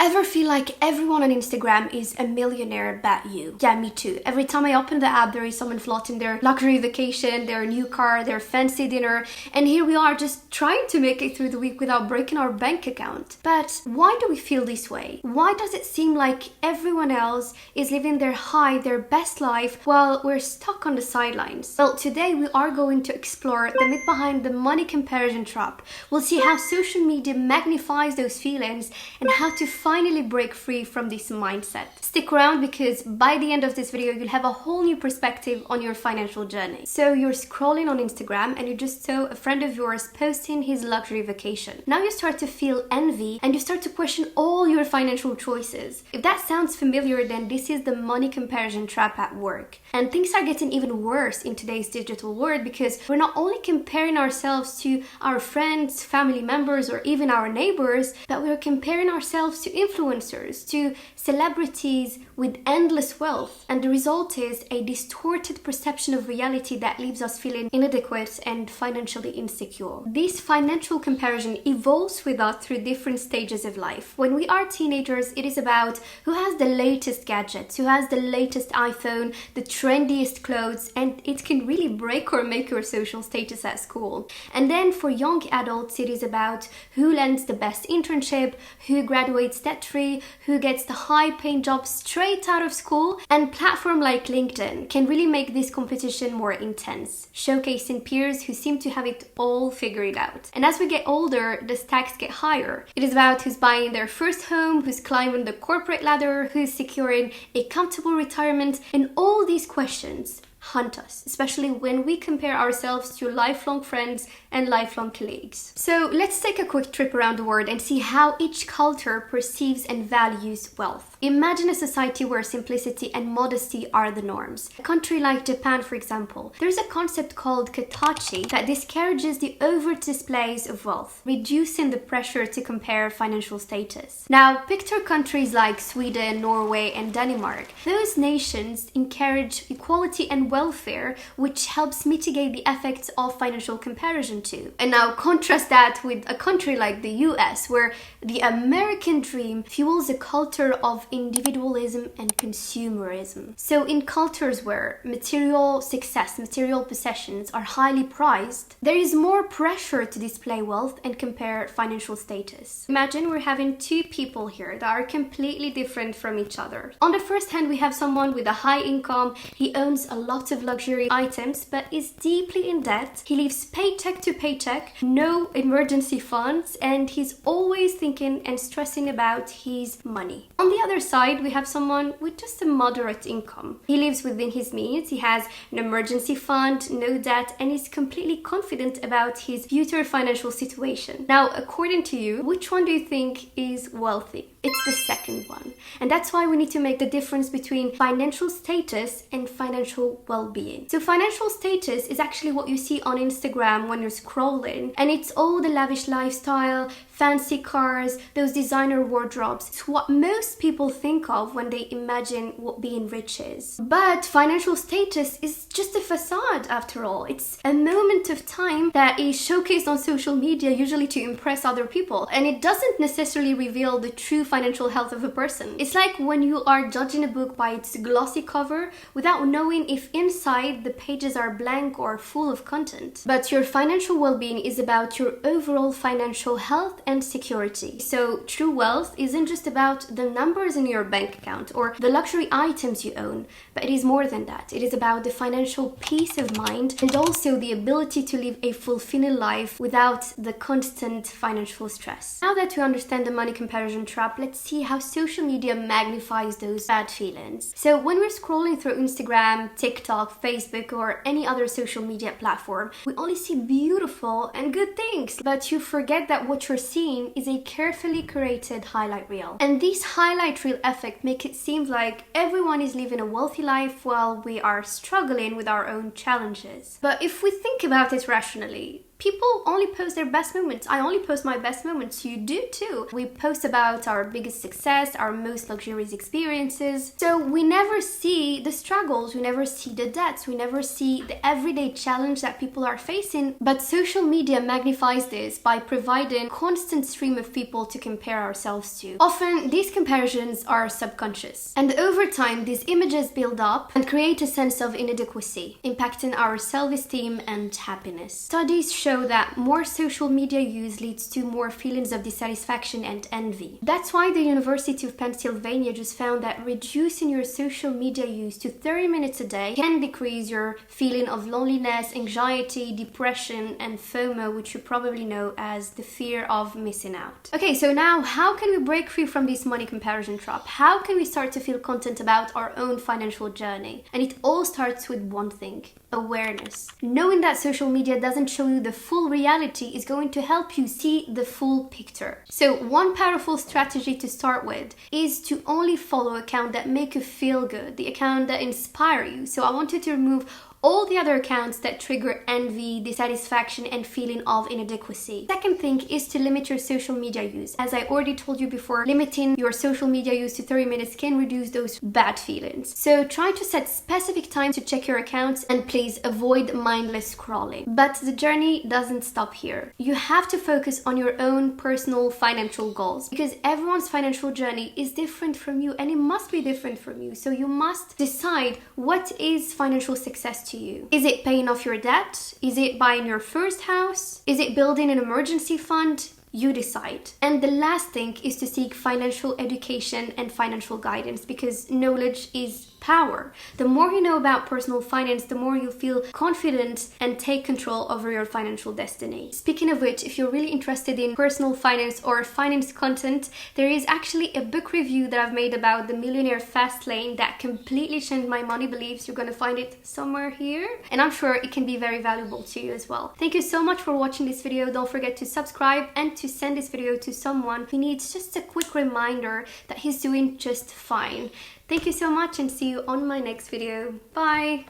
Ever feel like everyone on Instagram is a millionaire but you? Yeah, me too. Every time I open the app, there is someone flaunting their luxury vacation, their new car, their fancy dinner, and here we are just trying to make it through the week without breaking our bank account. But why do we feel this way? Why does it seem like everyone else is living their best life while we're stuck on the sidelines? Well, today we are going to explore the myth behind the money comparison trap. We'll see how social media magnifies those feelings and how to finally break free from this mindset. Stick around because by the end of this video, you'll have a whole new perspective on your financial journey. So you're scrolling on Instagram and you just saw a friend of yours posting his luxury vacation. Now you start to feel envy and you start to question all your financial choices. If that sounds familiar, then this is the money comparison trap at work. And things are getting even worse in today's digital world because we're not only comparing ourselves to our friends, family members, or even our neighbors, but we're comparing ourselves to influencers, to celebrities with endless wealth. And the result is a distorted perception of reality that leaves us feeling inadequate and financially insecure. This financial comparison evolves with us through different stages of life. When we are teenagers, it is about who has the latest gadgets, who has the latest iPhone, the trendiest clothes, and it can really break or make your social status at school. And then for young adults, it is about who lands the best internship, who graduates debt-free, who gets the high-paying job straight out of school, and platforms like LinkedIn can really make this competition more intense, showcasing peers who seem to have it all figured out. And as we get older, the stakes get higher. It is about who's buying their first home, who's climbing the corporate ladder, who's securing a comfortable retirement, and all these questions haunt us, especially when we compare ourselves to lifelong friends and lifelong colleagues. So let's take a quick trip around the world and see how each culture perceives and values wealth. Imagine a society where simplicity and modesty are the norms. A country like Japan, for example, there's a concept called katachi that discourages the overt displays of wealth, reducing the pressure to compare financial status. Now, picture countries like Sweden, Norway, and Denmark. Those nations encourage equality and welfare, which helps mitigate the effects of financial comparison too. And now contrast that with a country like the US, where the American dream fuels a culture of individualism and consumerism. So in cultures where material success, material possessions are highly prized, there is more pressure to display wealth and compare financial status. Imagine we're having two people here that are completely different from each other. On the first hand, we have someone with a high income. He owns a lot of luxury items but is deeply in debt. He lives paycheck to paycheck, no emergency funds, and he's always thinking and stressing about his money. On the other side, we have someone with just a moderate income. He lives within his means, he has an emergency fund, no debt, and is completely confident about his future financial situation. Now, according to you, which one do you think is wealthy? It's the second one. And that's why we need to make the difference between financial status and financial well-being. So financial status is actually what you see on Instagram when you're scrolling, and it's all the lavish lifestyle, fancy cars, those designer wardrobes. It's what most people think of when they imagine what being rich is. But financial status is just a facade after all. It's a moment of time that is showcased on social media, usually to impress other people, and it doesn't necessarily reveal the true financial health of a person. It's like when you are judging a book by its glossy cover without knowing if inside the pages are blank or full of content. But your financial well-being is about your overall financial health and security. So true wealth isn't just about the numbers in your bank account or the luxury items you own, but it is more than that. It is about the financial peace of mind and also the ability to live a fulfilling life without the constant financial stress. Now that we understand the money comparison trap, let's see how social media magnifies those bad feelings. So when we're scrolling through Instagram, TikTok, Facebook, or any other social media platform, we only see beautiful and good things, but you forget that what you're seeing is a carefully curated highlight reel. And this highlight reel effect makes it seem like everyone is living a wealthy life while we are struggling with our own challenges. But if we think about it rationally, People only post their best moments. I only post my best moments. You do too. We post about our biggest success, our most luxurious experiences. So we never see the struggles, we never see the debts, we never see the everyday challenge that people are facing. But social media magnifies this by providing a constant stream of people to compare ourselves to. Often these comparisons are subconscious. And over time, these images build up and create a sense of inadequacy, impacting our self-esteem and happiness. Studies show that more social media use leads to more feelings of dissatisfaction and envy. That's why the University of Pennsylvania just found that reducing your social media use to 30 minutes a day can decrease your feeling of loneliness, anxiety, depression, and FOMO, which you probably know as the fear of missing out. Okay, so now how can we break free from this money comparison trap? How can we start to feel content about our own financial journey? And it all starts with one thing: awareness. Knowing that social media doesn't show you the full reality is going to help you see the full picture. So one powerful strategy to start with is to only follow accounts that make you feel good, the account that inspire you. So I want you to remove all the other accounts that trigger envy, dissatisfaction, and feeling of inadequacy. Second thing is to limit your social media use. As I already told you before, limiting your social media use to 30 minutes can reduce those bad feelings. So try to set specific times to check your accounts, and please avoid mindless scrolling. But the journey doesn't stop here. You have to focus on your own personal financial goals, because everyone's financial journey is different from you, and it must be different from you. So you must decide what is financial success to you. Is it paying off your debt? Is it buying your first house? Is it building an emergency fund? You decide. And the last thing is to seek financial education and financial guidance, because knowledge is power. The more you know about personal finance, the more you feel confident and take control over your financial destiny. Speaking of which, if you're really interested in personal finance or finance content, there is actually a book review that I've made about the Millionaire Fast Lane that completely changed my money beliefs. You're going to find it somewhere here, and I'm sure it can be very valuable to you as well. Thank you so much for watching this video. Don't forget to subscribe and to send this video to someone who needs just a quick reminder that he's doing just fine. Thank you so much, and see you on my next video. Bye!